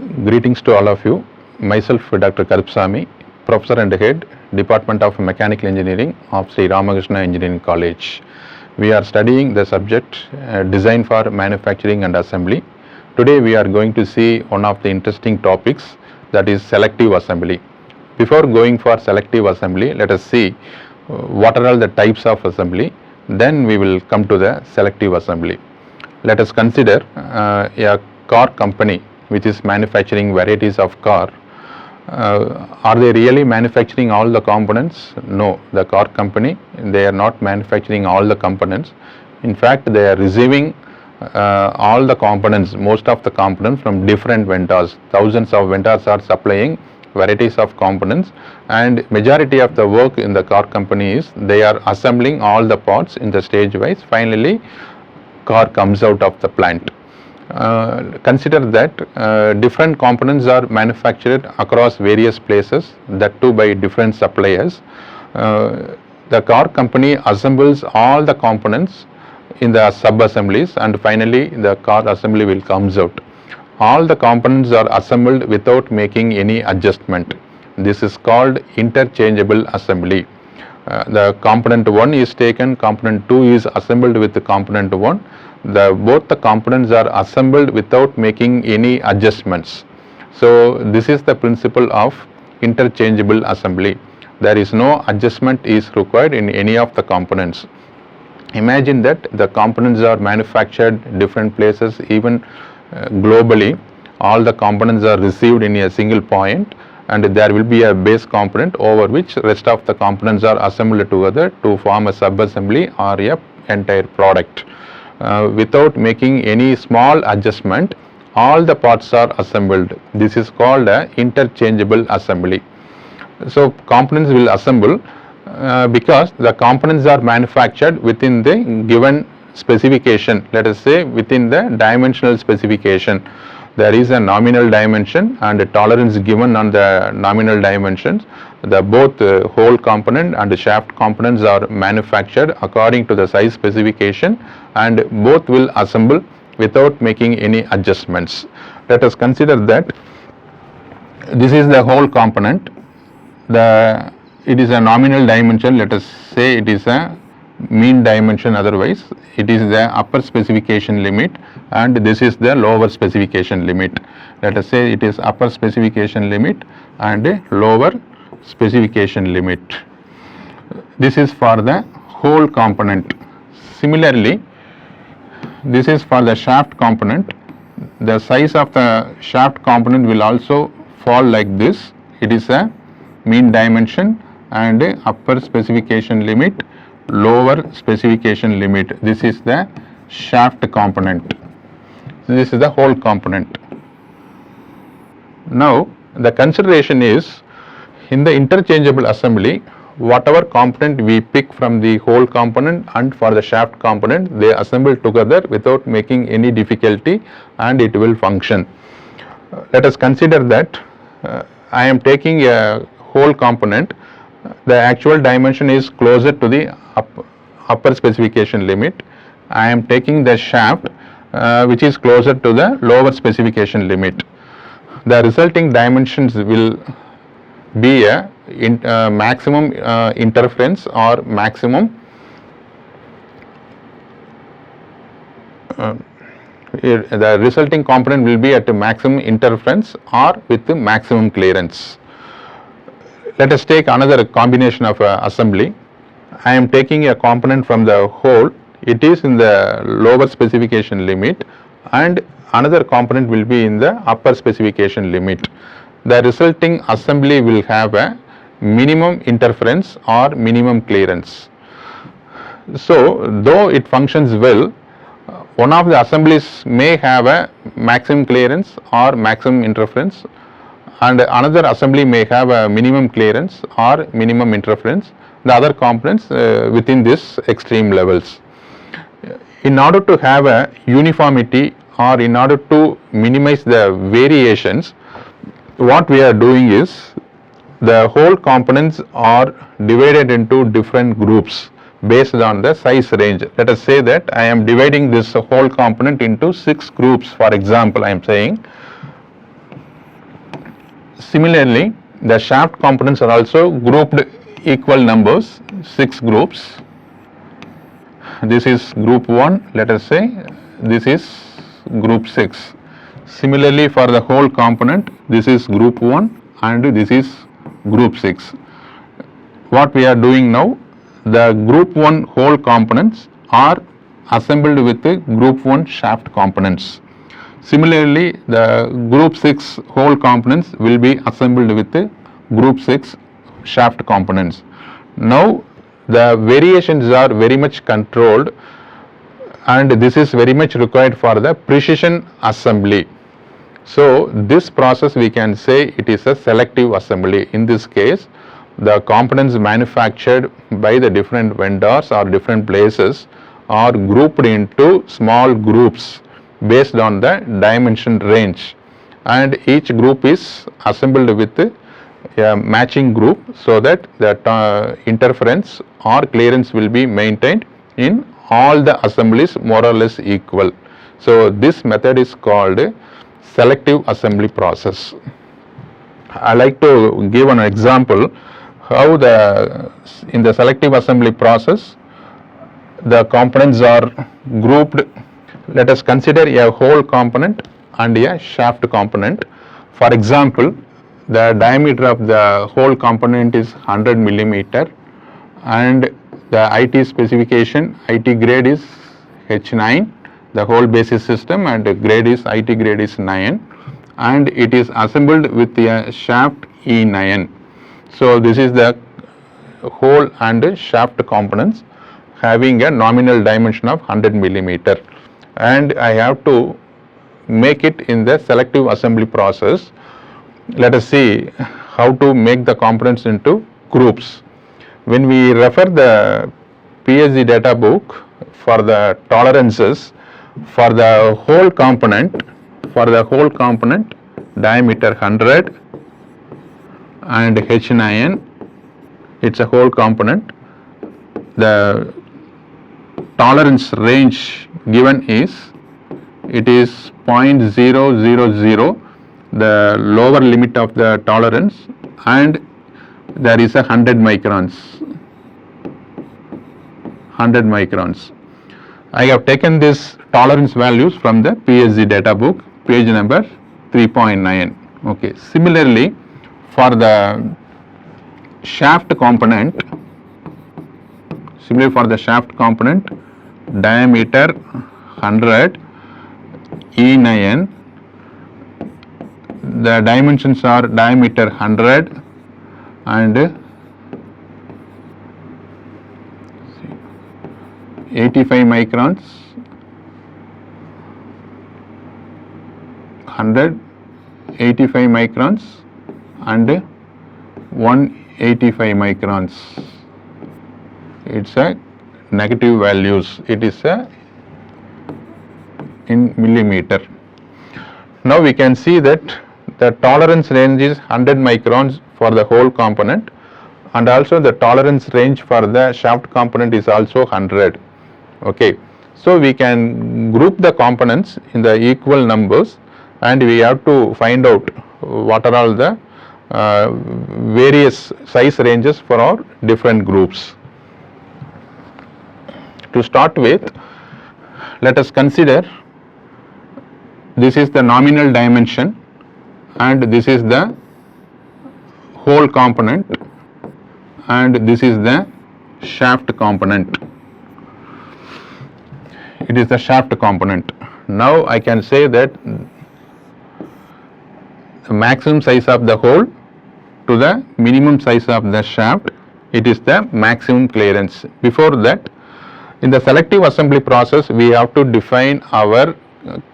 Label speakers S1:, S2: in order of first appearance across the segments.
S1: Greetings to all of you. Myself Dr. Karuppuswamy, Professor and Head, Department of Mechanical Engineering of Sri Ramakrishna Engineering College. We are studying the subject Design for Manufacturing and Assembly. Today we are going to see one of the interesting topics, that is selective assembly. Before going for selective assembly, let us see what are all the types of assembly. Then we will come to the selective assembly. Let us consider a car company which is manufacturing varieties of car. Are they really manufacturing all the components? No, the car company, they are not manufacturing all the components. In fact, they are receiving all the components, most of the components from different vendors. Thousands of vendors are supplying varieties of components, and majority of the work in the car company is they are assembling all the parts in the stage wise. Finally, car comes out of the plant. Consider that different components are manufactured across various places, that too by different suppliers. The car company assembles all the components in the sub-assemblies, and finally the car assembly will comes out. All the components are assembled without making any adjustment. This is called interchangeable assembly. The component 1 is taken, component 2 is assembled with the component 1. Both the components are assembled without making any adjustments. So this is the principle of interchangeable assembly. There is no adjustment is required in any of the components. Imagine that the components are manufactured different places, even globally. All the components are received in a single point, and there will be a base component over which rest of the components are assembled together to form a sub-assembly or a entire product. Without making any small adjustment, all the parts are assembled. This is called a interchangeable assembly. So components will assemble because the components are manufactured within the given specification. Let us say within the dimensional specification. There is a nominal dimension and a tolerance given on the nominal dimensions. Both whole component and the shaft components are manufactured according to the size specification, and both will assemble without making any adjustments. Let us consider that this is the whole component. It is a nominal dimension. Let us say it is a mean dimension, otherwise it is the upper specification limit, and this is the lower specification limit. Let us say it is upper specification limit and lower specification limit. This is for the whole component. Similarly, this is for the shaft component. The size of the shaft component will also fall like this. It is a mean dimension and upper specification limit, lower specification limit. This is the shaft component. This is the whole component. Now the consideration is, in the interchangeable assembly, whatever component we pick from the whole component and for the shaft component, they assemble together without making any difficulty, and it will function. Let us consider that I am taking a whole component. The actual dimension is closer to the upper specification limit. I am taking the shaft which is closer to the lower specification limit. The resulting dimensions will be a maximum interference or maximum the resulting component will be at a maximum interference or with the maximum clearance. Let us take another combination of assembly. I am taking a component from the whole. It is in the lower specification limit, and another component will be in the upper specification limit. The resulting assembly will have a minimum interference or minimum clearance. So though it functions well, one of the assemblies may have a maximum clearance or maximum interference, and another assembly may have a minimum clearance or minimum interference. The other components within this extreme levels. In order to have a uniformity, or in order to minimize the variations, what we are doing is, the whole components are divided into different groups based on the size range. Let us say that I am dividing this whole component into 6 groups. For example, I am saying Similarly, the shaft components are also grouped equal numbers, 6 groups. This is group 1, let us say, this is group 6. Similarly, for the whole component, this is group 1 and this is group 6. What we are doing now, the group 1 whole components are assembled with the group 1 shaft components. Similarly, the group 6 whole components will be assembled with the group 6 shaft components. Now, the variations are very much controlled, and this is very much required for the precision assembly. So, this process we can say it is a selective assembly. In this case, the components manufactured by the different vendors or different places are grouped into small groups based on the dimension range, and each group is assembled with a matching group so that the interference or clearance will be maintained in all the assemblies more or less equal. So, this method is called selective assembly process. I like to give an example how in the selective assembly process the components are grouped. Let us consider a whole component and a shaft component. For example, the diameter of the whole component is 100 millimeter and the IT specification, IT grade is H9, the whole basis system, and the grade is IT grade is 9, and it is assembled with a shaft E9. So, this is the whole and shaft components having a nominal dimension of 100 millimeter, and I have to make it in the selective assembly process. Let us see how to make the components into groups. When we refer the PSG data book for the tolerances for the whole component, diameter 100 and H9, it's a whole component. The tolerance range given is, it is 0.000, the lower limit of the tolerance, and there is 100 microns. I have taken this tolerance values from the PSG data book, page number 3.9. Okay. Similarly, for the shaft component, diameter 100, E9, the dimensions are diameter 100 and 85 microns, 100, 85 microns and 185 microns. It's a negative values, it is a in millimeter. Now we can see that the tolerance range is 100 microns for the whole component, and also the tolerance range for the shaft component is also 100. Okay. So we can group the components in the equal numbers, and we have to find out what are all the various size ranges for our different groups. To start with, let us consider this is the nominal dimension and this is the whole component and this is the shaft component. It is the shaft component. Now I can say that the maximum size of the hole to the minimum size of the shaft, it is the maximum clearance. Before that, in the selective assembly process, we have to define our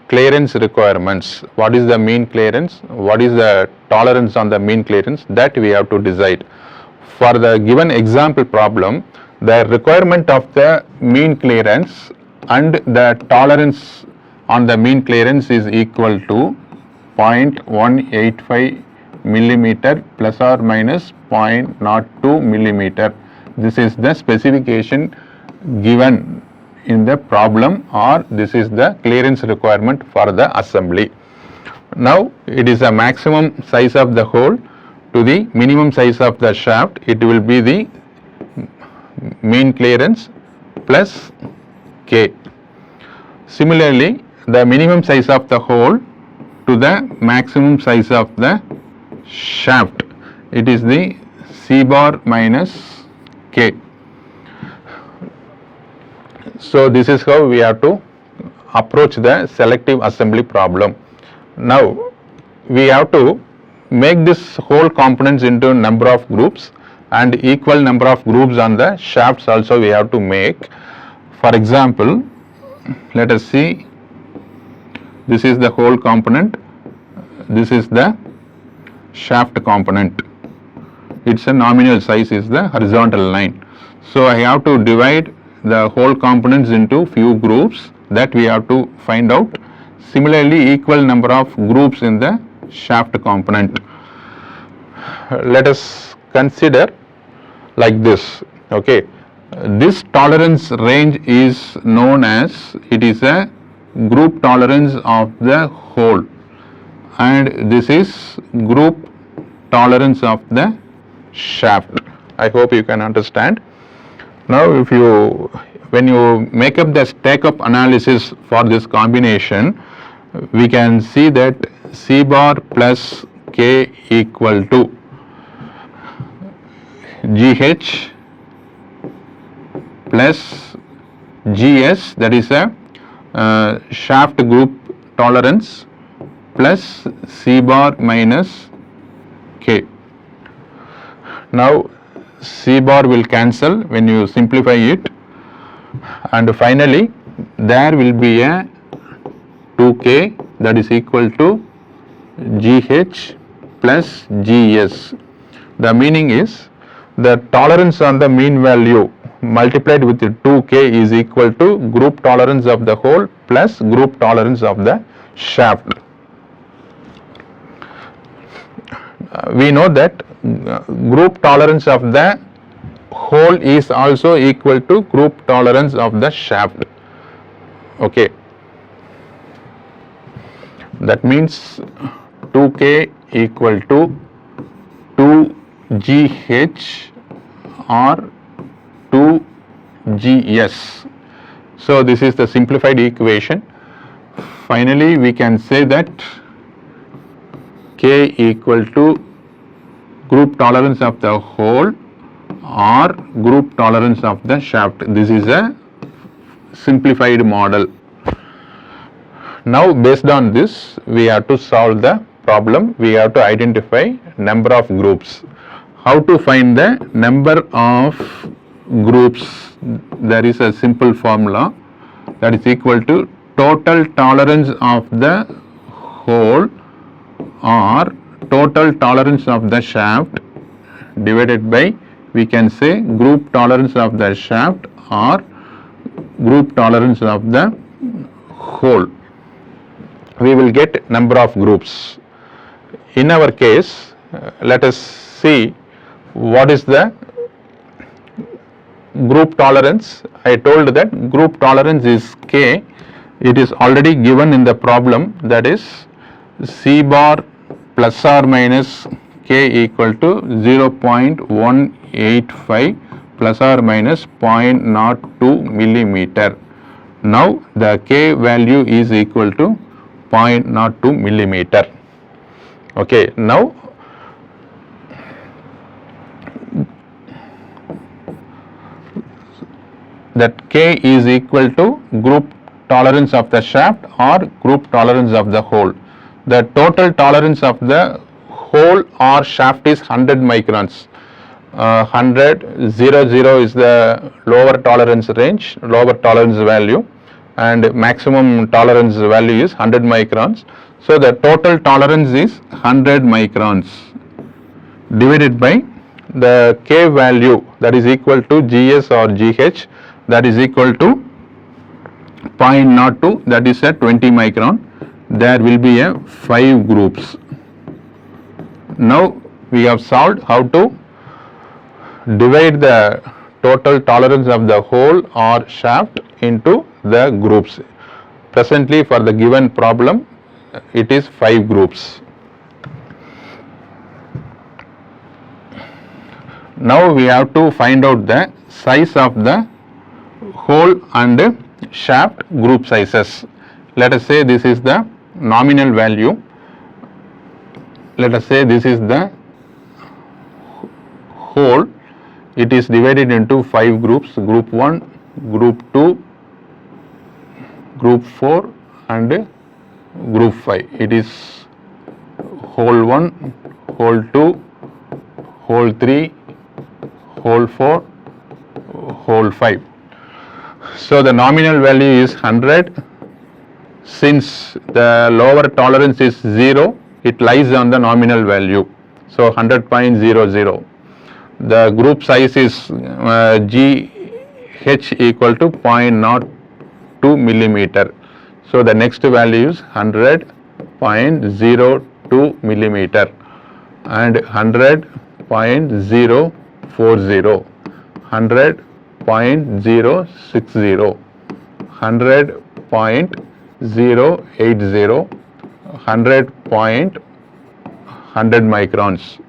S1: clearance requirements. What is the mean clearance? What is the tolerance on the mean clearance? That we have to decide. For the given example problem, the requirement of the mean clearance and the tolerance on the mean clearance is equal to 0.185 millimeter plus or minus 0.02 millimeter. This is the specification given in the problem, or this is the clearance requirement for the assembly. Now it is the maximum size of the hole to the minimum size of the shaft. It will be the mean clearance plus K. Similarly, the minimum size of the hole to the maximum size of the shaft, it is the C bar minus K. So this is how we have to approach the selective assembly problem. Now we have to make this whole components into number of groups, and equal number of groups on the shafts also we have to make. For example, let us see, this is the whole component, this is the shaft component, its a nominal size is the horizontal line. So I have to divide the whole components into few groups, that we have to find out. Similarly, equal number of groups in the shaft component. Let us consider like this. Okay, this tolerance range is known as, it is a group tolerance of the hole, and this is group tolerance of the shaft. I hope you can understand. Now if you, when you make up the stack up analysis for this combination, we can see that C bar plus K equal to GH plus GS, that is a shaft group tolerance, plus C bar minus K. Now C bar will cancel when you simplify it, and finally there will be a 2K, that is equal to GH plus GS. The meaning is the tolerance on the mean value multiplied with 2K is equal to group tolerance of the hole plus group tolerance of the shaft. We know that group tolerance of the hole is also equal to group tolerance of the shaft. Okay, that means 2K equal to 2GH or 2GS. So this is the simplified equation. Finally, we can say that K equal to group tolerance of the hole or group tolerance of the shaft. This is a simplified model. Now based on this, we have to solve the problem. We have to identify number of groups. How to find the number of groups? There is a simple formula, that is equal to total tolerance of the hole or total tolerance of the shaft divided by, we can say, group tolerance of the shaft or group tolerance of the hole. We will get number of groups. In our case, let us see what is the group tolerance. I told that group tolerance is K. It is already given in the problem, that is C bar plus or minus K equal to 0.185 plus or minus 0.02 millimeter. Now the K value is equal to 0.02 millimeter. Okay, now that K is equal to group tolerance of the shaft or group tolerance of the hole. The total tolerance of the hole or shaft is 100 microns. 100, 0 is the lower tolerance range, lower tolerance value, and maximum tolerance value is 100 microns. So the total tolerance is 100 microns divided by the K value, that is equal to GS or GH, that is equal to 0.02, that is a 20 micron. There will be a 5 groups. Now we have solved how to divide the total tolerance of the hole or shaft into the groups. Presently, for the given problem, it is 5 groups. Now we have to find out the size of the hole and shaft group sizes. Let us say this is the nominal value. Let us say this is the hole. It is divided into 5 groups, group 1, group 2, group 4 and group 5. It is hole 1, hole 2, hole 3, hole 4, hole 5. So the nominal value is 100. Since the lower tolerance is 0, it lies on the nominal value. So 100.00. The group size is GH equal to 0.02 millimeter. So the next value is 100.02 millimeter and 100.040, 100.060, 100.080, 100 microns.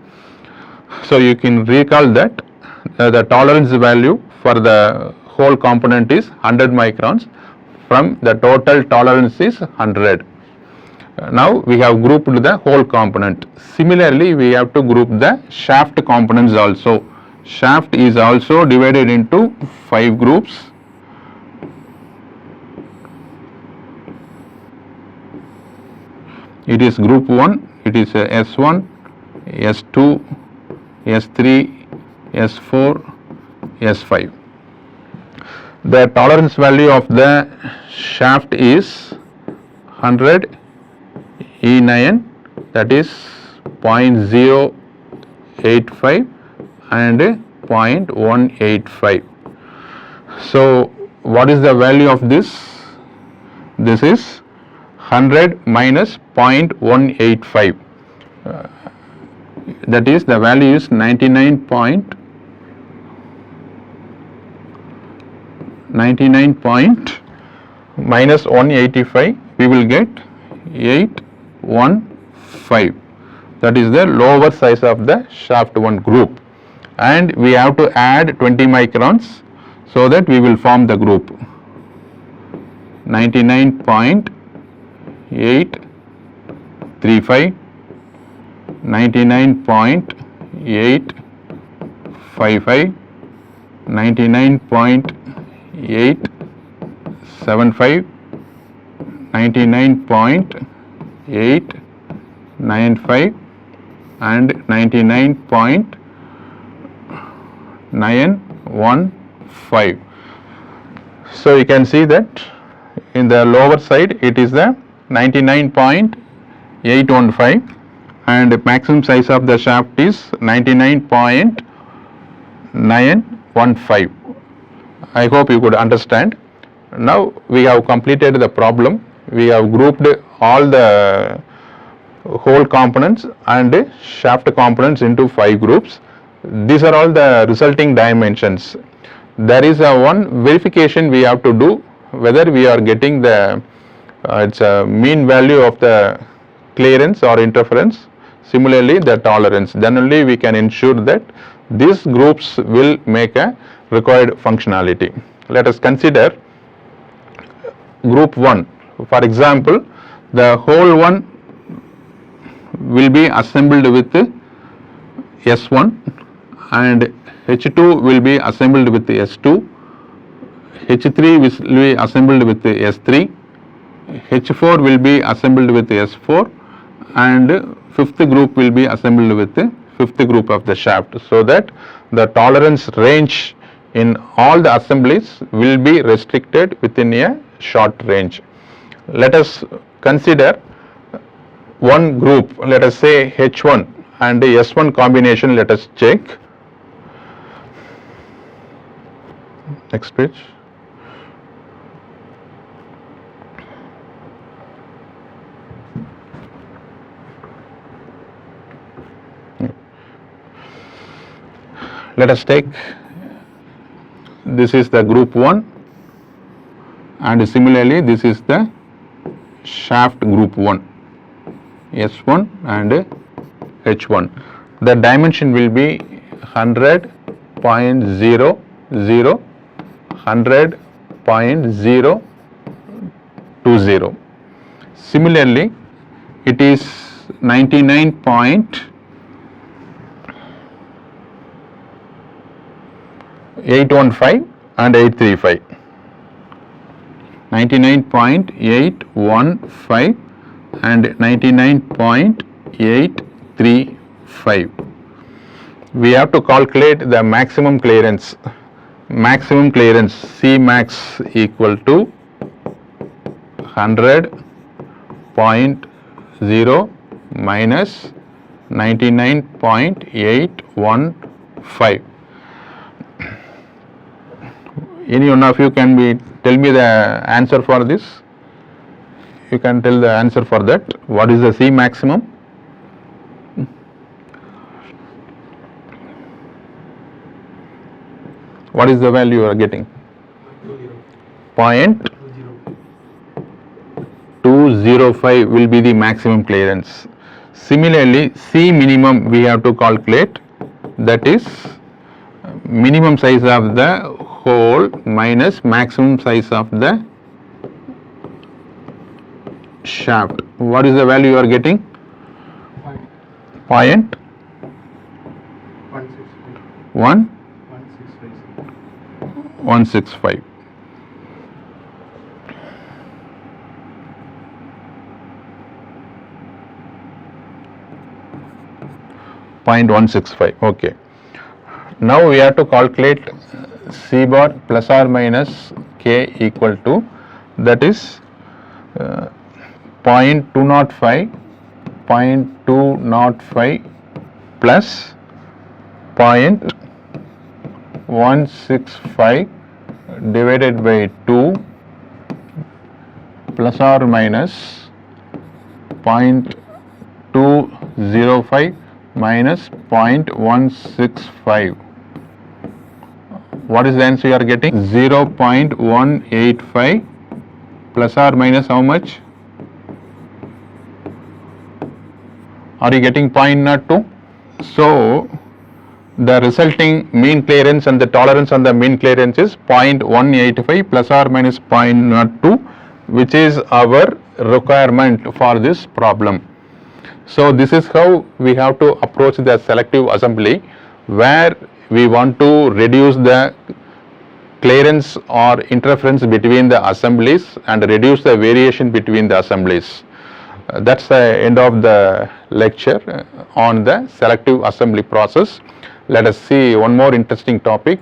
S1: So you can recall that the tolerance value for the whole component is 100 microns. From the total tolerance is 100. Now we have grouped the whole component. Similarly, we have to group the shaft components also. Shaft is also divided into 5 groups. It is group 1, it is S1, S2, S3, S4, S5. The tolerance value of the shaft is 100 E9, that is 0.085 and 0.185. So what is the value of this? This is 100 minus 0.185. That is, the value is 99 minus 185, we will get 815. That is the lower size of the shaft 1 group, and we have to add 20 microns so that we will form the group. 99.835, 99.855, 99.875, 99.895 and 99.915. So you can see that in the lower side it is the 99.815 and the maximum size of the shaft is 99.915. I hope you could understand. Now we have completed the problem. We have grouped all the whole components and shaft components into 5 groups. These are all the resulting dimensions. There is one verification we have to do, whether we are getting the it's a mean value of the clearance or interference, similarly the tolerance. Then only we can ensure that these groups will make a required functionality. Let us consider group 1. For example, the whole one will be assembled with S1 and H2 will be assembled with S2, H3 will be assembled with S3, H4 will be assembled with S4 and fifth group will be assembled with the fifth group of the shaft, so that the tolerance range in all the assemblies will be restricted within a short range. Let us consider one group, let us say H1 and S1 combination. Let us check. Next page. Let us take, this is the group 1 and similarly this is the shaft group 1. S1 and H1. The dimension will be 100.00, 100.020. Similarly, it is 99.815 and 835. 99.815 and 99.835. We have to calculate the maximum clearance. Maximum clearance C max equal to 100.0 minus 99.815. Any one of you can tell me the answer for this? You can tell the answer for that. What is the C maximum? What is the value you are getting? 0.205 will be the maximum clearance. Similarly, C minimum we have to calculate, that is minimum size of the hole minus maximum size of the shaft. What is the value you are getting? 0.165. 0.165. Okay. Now we have to calculate C bar plus or minus K equal to, that is 0.205 plus 0.165 divided by 2 plus or minus 0.205 minus 0.165. What is the answer you are getting? 0.185 plus or minus how much? Are you getting 0.02? So the resulting mean clearance and the tolerance on the mean clearance is 0.185 plus or minus 0.02, which is our requirement for this problem. So this is how we have to approach the selective assembly, where we want to reduce the clearance or interference between the assemblies and reduce the variation between the assemblies. That's the end of the lecture on the selective assembly process. Let us see one more interesting topic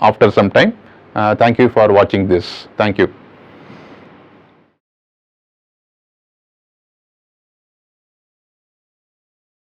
S1: after some time. Thank you for watching this. Thank you.